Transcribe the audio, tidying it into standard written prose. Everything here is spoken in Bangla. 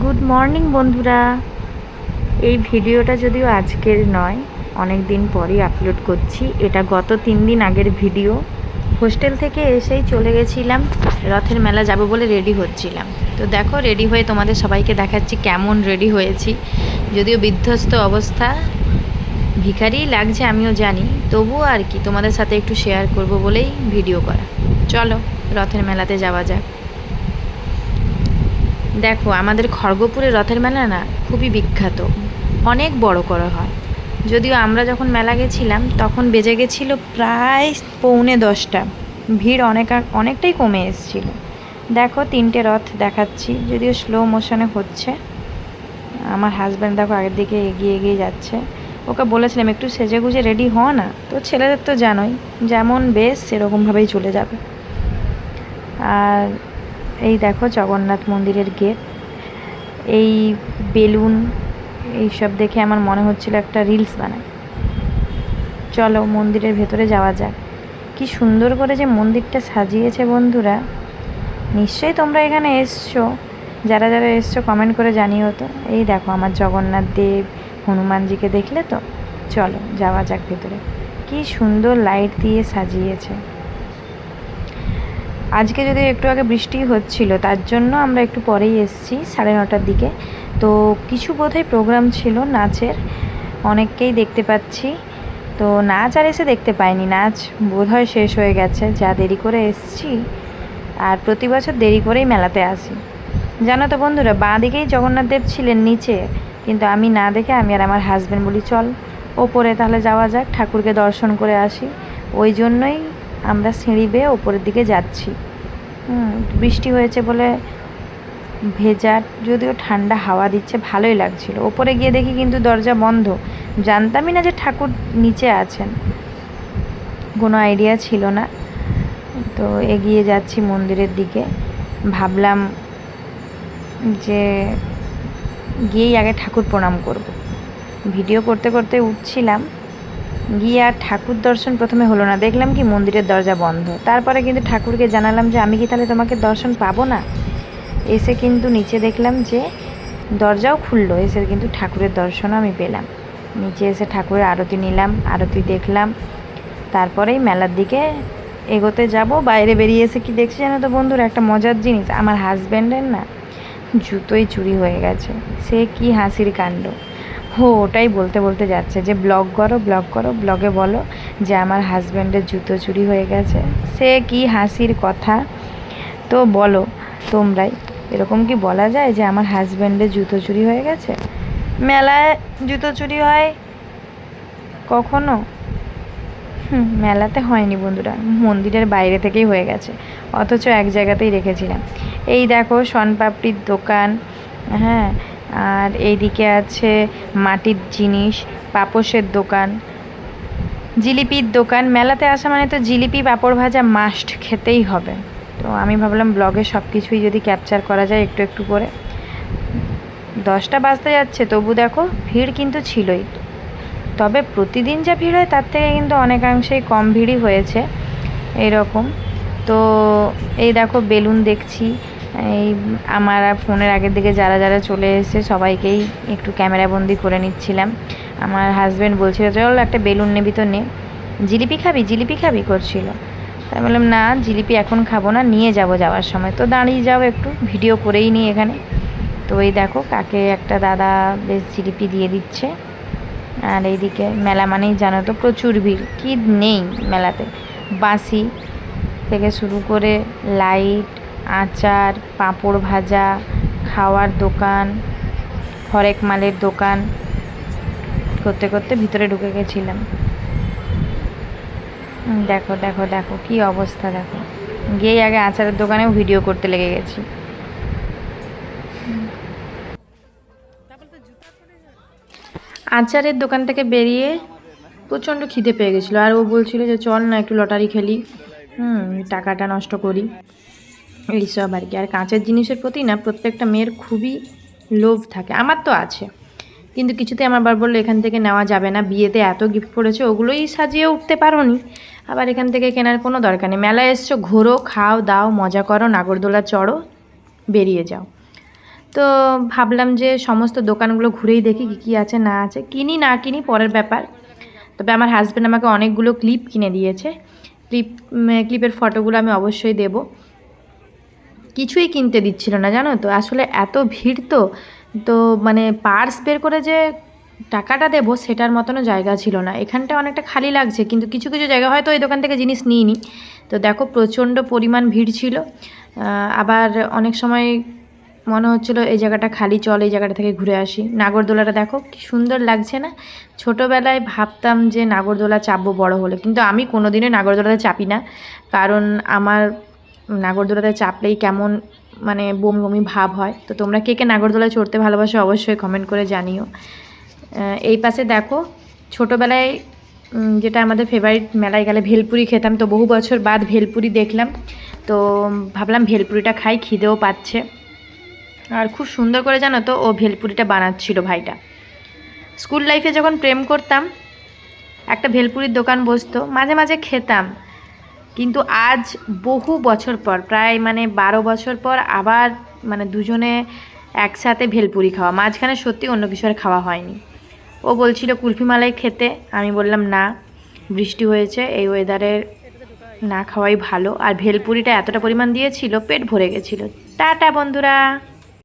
গুড মর্নিং বন্ধুরা। এই ভিডিওটা যদিও আজকের নয়, অনেক দিন পরই আপলোড করছি। এটা গত 3 দিন আগের ভিডিও। হোস্টেল থেকে এসেই চলে গেছিলাম, রথের মেলা যাব বলে রেডি হচ্ছিলাম। তো দেখো, রেডি হয়ে তোমাদের সবাইকে দেখাচ্ছি কেমন রেডি হয়েছি। যদিও বিধ্বস্ত অবস্থা, ভিখারি লাগছে আমিও জানি, তবুও আর কি তোমাদের সাথে একটু শেয়ার করব বলেই ভিডিও করা। চলো রথের মেলাতে যাওয়া যাক। দেখো, আমাদের খড়গপুরের রথের মেলা না খুবই বিখ্যাত, অনেক বড় করা হয়। যদিও আমরা যখন মেলা গেছিলাম তখন বেজে গেছিলো প্রায় 9:45। ভিড় অনেকটাই কমে এসেছিল। দেখো 3টে রথ দেখাচ্ছি, যদিও স্লো মোশনে হচ্ছে। আমার হাজব্যান্ড দেখো আগের দিকে এগিয়ে এগিয়ে যাচ্ছে। ওকে বলেছিলাম একটু সেজে গুজে রেডি হ না, তো ছেলেদের তো জানোই যেমন বেশ সেরকমভাবেই চলে যাবে। আর এই দেখো জগন্নাথ মন্দিরের গেট, এই বেলুন এইসব দেখে আমার মনে হচ্ছিল একটা রিলস বানাই। চলো মন্দিরের ভেতরে যাওয়া যাক। কি সুন্দর করে যে মন্দিরটা সাজিয়েছে বন্ধুরা, নিশ্চয়ই তোমরা এখানে এসছো। যারা যারা এসছো কমেন্ট করে জানিও তো। এই দেখো আমার জগন্নাথ দেব, হনুমানজিকে দেখলে তো। চলো যাওয়া যাক ভেতরে। কি সুন্দর লাইট দিয়ে সাজিয়েছে। আজকে যদি একটু আগে বৃষ্টি হচ্ছিল, তার জন্য আমরা একটু পরেই এসেছি, 9:30টার দিকে। তো কিছু বোধহয় প্রোগ্রাম ছিল নাচের, অনেককেই দেখতে পাচ্ছি। তো নাচ আর এসে দেখতে পাইনি, নাচ বোধহয় শেষ হয়ে গেছে, যা দেরি করে এসেছি। আর প্রতি বছর দেরি করেই মেলাতে আসি। জানো তো বন্ধুরা, বাঁ দিকেই জগন্নাথ দেব ছিলেন নিচে, কিন্তু আমি না দেখে আমি আর আমার হাজব্যান্ড বলি চল ওপরে তাহলে যাওয়া যাক, ঠাকুরকে দর্শন করে আসি। ওই জন্যই আমরা সিঁড়ি বেয়ে ওপরের দিকে যাচ্ছি। বৃষ্টি হয়েছে বলে ভেজা, যদিও ঠান্ডা হাওয়া দিচ্ছে, ভালোই লাগছিল। ওপরে গিয়ে দেখি কিন্তু দরজা বন্ধ। জানতামই না যে ঠাকুর নিচে আছেন, কোনো আইডিয়া ছিল না। তো এগিয়ে যাচ্ছি মন্দিরের দিকে। ভাবলাম যে গিয়েই আগে ঠাকুর প্রণাম করব। ভিডিও করতে করতে উঠছিলাম, গিয়ে আর ঠাকুর দর্শন প্রথমে হলো না। দেখলাম কি মন্দিরের দরজা বন্ধ। তারপরে কিন্তু ঠাকুরকে জানালাম যে আমি কি তাহলে তোমাকে দর্শন পাবো না। এসে কিন্তু নিচে দেখলাম যে দরজাও খুললো, এসে কিন্তু ঠাকুরের দর্শনও আমি পেলাম। নিচে এসে ঠাকুরের আরতি নিলাম, আরতি দেখলাম। তারপরেই মেলার দিকে এগোতে যাব। বাইরে বেরিয়ে এসে কি দেখছি জানো তো বন্ধুরা, একটা মজার জিনিস, আমার হাজব্যান্ডের না জুতোই চুরি হয়ে গেছে। সে কি হাসির কাণ্ড। ওটাই বলতে বলতে যাচ্ছে যে ব্লগ করো ব্লগ করো, ব্লগে বলো যে আমার হাজব্যান্ডের জুতো চুরি হয়ে গেছে। সে কি হাসির কথা। তো বলো তোমরাই, এরকম কি বলা যায় যে আমার হাজব্যান্ডের জুতো চুরি হয়ে গেছে? মেলায় জুতো চুরি হয় কখনো? মেলাতে হয়নি বন্ধুরা, মন্দিরের বাইরে থেকেই হয়ে গেছে, অথচ এক জায়গাতেই রেখেছিলাম। এই দেখো শনপাপড়ির দোকান, হ্যাঁ, আর এইদিকে আছে মাটির জিনিস, পাপোশের দোকান, জিলিপির দোকান। মেলাতে আসা মানে তো জিলিপি পাঁপড় ভাজা মাস্ট খেতেই হবে। তো আমি ভাবলাম ব্লগে সব কিছুই যদি ক্যাপচার করা যায় একটু একটু করে। 10টা বাজতে যাচ্ছে, তবু দেখো ভিড় কিন্তু ছিলই। তবে প্রতিদিন যা ভিড় হয় তার থেকে কিন্তু অনেকাংশেই কম ভিড়ই হয়েছে এইরকম। তো এই দেখো বেলুন দেখছি। এই আমার ফোনের আগের দিকে যারা যারা চলে এসেছে সবাইকেই একটু ক্যামেরাবন্দি করে নিচ্ছিলাম। আমার হাজব্যান্ড বলছিল চল একটা বেলুন নেবি তো নে, জিলিপি খাবি জিলিপি খাবি করছিল। তাই বললাম না জিলিপি এখন খাবো না, নিয়ে যাব যাওয়ার সময়। তো দাঁড়িয়ে যাও একটু ভিডিও করেই নিই এখানে। তো এই দেখো কাকে একটা দাদা বেশ জিলিপি দিয়ে দিচ্ছে। আর এইদিকে মেলা মানেই জানো তো প্রচুর ভিড়, কি নেই মেলাতে। বাঁশি থেকে শুরু করে লাইট, আচার, পাঁপড় ভাজা, খাওয়ার দোকান, হরেক মালের দোকান করতে করতে ভিতরে ঢুকে গেছিলাম। দেখো দেখো দেখো কি অবস্থা দেখো। গিয়েই আগে আচারের দোকানেও ভিডিও করতে লেগে গেছি। আচারের দোকান থেকে বেরিয়ে প্রচণ্ড খিদে পেয়ে গেছিলো, আর ও বলছিল যে চল না একটু লটারি খেলি, টাকাটা নষ্ট করি, এইসব আর কি। আর কাঁচের জিনিসের প্রতি না প্রত্যেকটা মেয়ের খুবই লোভ থাকে, আমার তো আছে। কিন্তু কিছুতে আমার বার বললো এখান থেকে নেওয়া যাবে না, বিয়েতে এত গিফট করেছে ওগুলোই সাজিয়ে উঠতে পারো নি, আবার এখান থেকে কেনার কোনো দরকার নেই। মেলায় এসছো, ঘোরো, খাও দাও, মজা করো, নাগরদোলা চড়ো, বেরিয়ে যাও। তো ভাবলাম যে সমস্ত দোকানগুলো ঘুরেই দেখি কী কী আছে না আছে, কিনি না কিনি পরের ব্যাপার। তবে আমার হাজব্যান্ড আমাকে অনেকগুলো ক্লিপ কিনে দিয়েছে, ক্লিপের ফটোগুলো আমি অবশ্যই দেব। কিছুই কিনতে দিচ্ছিল না জানো তো, আসলে এত ভিড় তো, তো মানে পার্স বের করে যে টাকাটা দেবো সেটার মতনও জায়গা ছিল না। এখানটা অনেকটা খালি লাগছে, কিন্তু কিছু কিছু জায়গা হয়তো এই দোকান থেকে জিনিস নিইনি। তো দেখো প্রচণ্ড পরিমাণ ভিড় ছিল। আবার অনেক সময় মনে হচ্ছিলো এই জায়গাটা খালি, চল এই জায়গাটা থেকে ঘুরে আসি। নাগরদোলাটা দেখো কি সুন্দর লাগছে না? ছোটোবেলায় ভাবতাম যে নাগরদোলা চাপবো বড় হলে, কিন্তু আমি কোনো দিনই নাগরদোলাতে চাপি না, কারণ আমার নাগরদোলাতে চাপলেই কেমন মানে বমি বমি ভাব হয়। তো তোমরা কে কে নাগরদোলায় চড়তে ভালোবাসো অবশ্যই কমেন্ট করে জানিও। এই পাশে দেখো ছোটোবেলায় যেটা আমাদের ফেভারিট, মেলায় গেলে ভেলপুরি খেতাম, তো বহু বছর বাদ ভেলপুরি দেখলাম, তো ভাবলাম ভেলপুরিটা খাই, খিদেও পাচ্ছে। আর খুব সুন্দর করে জানো তো ও ভেলপুরিটা বানাচ্ছিল ভাইটা। স্কুল লাইফে যখন প্রেম করতাম একটা ভেলপুরির দোকান বসতো, মাঝে মাঝে খেতাম, কিন্তু আজ বহু বছর পর, প্রায় মানে 12 বছর পর আবার মানে দুজনে একসাথে ভেলপুরি খাওয়া। মাঝখানে সত্যি অন্য কিছু আর খাওয়া হয়নি। ও বলছিল কুলফি মালাই খেতে, আমি বললাম না, বৃষ্টি হয়েছে, এই ওয়েদারে না খাওয়াই ভালো। আর ভেলপুরিটা এতটা পরিমাণ দিয়েছিল, পেট ভরে গেছিলো। টাটা বন্ধুরা।